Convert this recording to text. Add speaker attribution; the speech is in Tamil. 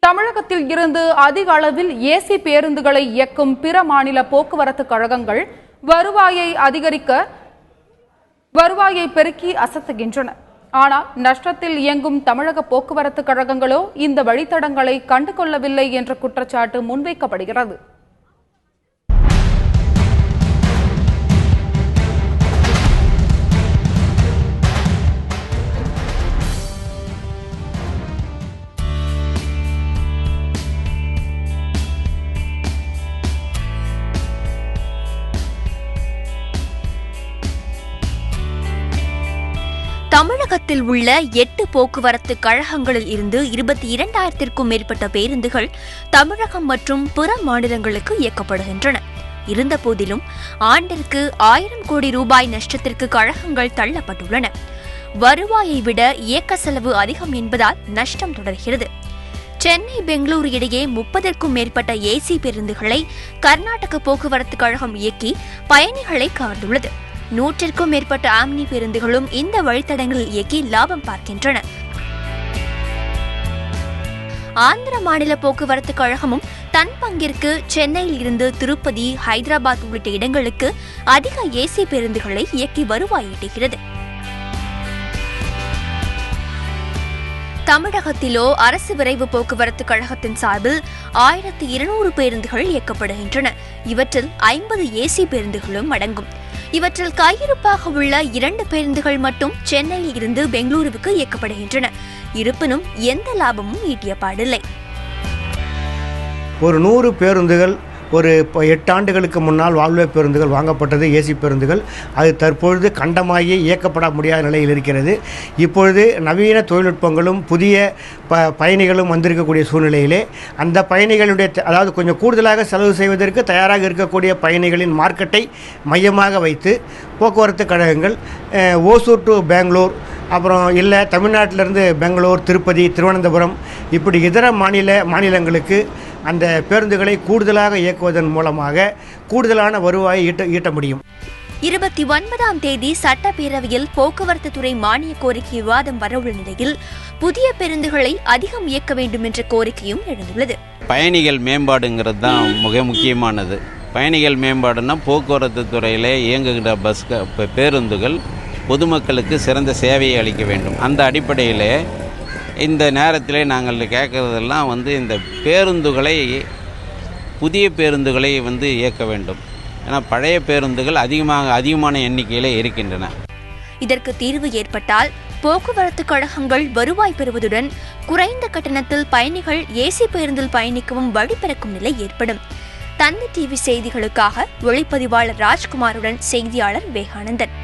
Speaker 1: தமிழகத்தில் இருந்து அதிக அளவில் ஏசி பேருந்துகளை இயக்கும் பிற மாநில போக்குவரத்து கழகங்கள் வருவாயை பெருக்கி அசத்துகின்றன. ஆனால் நஷ்டத்தில் இயங்கும் தமிழக போக்குவரத்து கழகங்களோ இந்த வழித்தடங்களை கண்டுகொள்ளவில்லை என்ற குற்றச்சாட்டு முன்வைக்கப்படுகிறது.
Speaker 2: தமிழகத்தில் உள்ள 8 போக்குவரத்து கழகங்களில் இருந்து 22,000க்கும் மேற்பட்ட பேருந்துகள் தமிழகம் மற்றும் பிற மாநிலங்களுக்கு இயக்கப்படுகின்றன. இருந்தபோதிலும் ஆண்டிற்கு 1000 கோடி ரூபாய் நஷ்டத்திற்கு கழகங்கள் தள்ளப்பட்டுள்ளன. வருவாயை விட இயக்க செலவு அதிகம் என்பதால் நஷ்டம் தொடர்கிறது. சென்னை பெங்களூரு இடையே 30க்கும் மேற்பட்ட ஏசி பேருந்துகளை கர்நாடக போக்குவரத்து கழகம் இயக்கி பயணிகளை கவர்ந்துள்ளது. 100க்கும் மேற்பட்ட ஆம்னி பேருந்துகளும் இந்த வழித்தடங்களில் இயக்கி லாபம் பார்க்கின்றன. ஆந்திர மாநில போக்குவரத்து கழகமும் தன் பங்கிற்கு சென்னையில் இருந்து திருப்பதி, ஹைதராபாத் உள்ளிட்ட இடங்களுக்கு அதிக ஏசி பேருந்துகளை இயக்கி வருவாய் ஈட்டுகிறது. தமிழகத்திலோ அரசு விரைவு போக்குவரத்து கழகத்தின் சார்பில் 1200 பேருந்துகள் இயக்கப்படுகின்றன. இவற்றில் 50 ஏசி பேருந்துகளும் அடங்கும். இவற்றில் கையிருப்பாக உள்ள 2 பேருந்துகள் மட்டும் சென்னையில் இருந்து பெங்களூருவுக்கு இயக்கப்படுகின்றன. இருப்பினும் எந்த லாபமும் ஈட்டிய பாடில்லை.
Speaker 3: ஒரு 100 பேருந்துகள் ஒரு 8 ஆண்டுகளுக்கு முன்னால் வால்வே பேருந்துகள் வாங்கப்பட்டது, ஏசி பேருந்துகள். அது தற்பொழுது கண்டமாகி இயக்கப்பட முடியாத நிலையில் இருக்கிறது. இப்பொழுது நவீன தொழில்நுட்பங்களும் புதிய பயணிகளும் வந்திருக்கக்கூடிய சூழ்நிலையிலே அந்த பயணிகளுடைய அதாவது கொஞ்சம் கூடுதலாக செலவு செய்வதற்கு தயாராக இருக்கக்கூடிய பயணிகளின் மார்க்கெட்டை மையமாக வைத்து போக்குவரத்து கழகங்கள் ஓசூர் டு பெங்களூர், அப்புறம் இல்லை தமிழ்நாட்டிலிருந்து பெங்களூர், திருப்பதி, திருவனந்தபுரம் இப்படி இதர மாநிலங்களுக்கு அந்த பேருந்துகளை கூடுதலாக இயக்குவதன் மூலமாக கூடுதலான வருவாயை ஈட்ட முடியும்.
Speaker 2: 29ஆம் தேதி சட்டப்பேரவையில் போக்குவரத்து துறை மானிய கோரிக்கை விவாதம் வரவுள்ள நிலையில் புதிய பேருந்துகளை அதிகம் இயக்க வேண்டும் என்ற கோரிக்கையும் எழுந்துள்ளது.
Speaker 4: பயணிகள் மேம்பாடுங்கிறது தான் மிக முக்கியமானது. பயணிகள் மேம்பாடுனா போக்குவரத்து துறையில் இயங்குகிற பேருந்துகள் பொதுமக்களுக்கு சிறந்த சேவையை அளிக்க வேண்டும். அந்த அடிப்படையில் இந்த நேரத்தில் நாங்கள் கேட்குறதெல்லாம் இந்த புதிய பேருந்துகளை இயக்க வேண்டும். ஏன்னா பழைய பேருந்துகள் அதிகமான எண்ணிக்கையில் இருக்கின்றன.
Speaker 2: இதற்கு தீர்வு ஏற்பட்டால் போக்குவரத்து கழகங்கள் வருவாய் பெறுவதுடன் குறைந்த கட்டணத்தில் பயணிகள் ஏசி பேருந்தில் பயணிக்கவும் வழி பிறக்கும் நிலை ஏற்படும். தந்தி டிவி செய்திகளுக்காக ஒளிப்பதிவாளர் ராஜ்குமாருடன் செய்தியாளர் விவேகானந்தன்.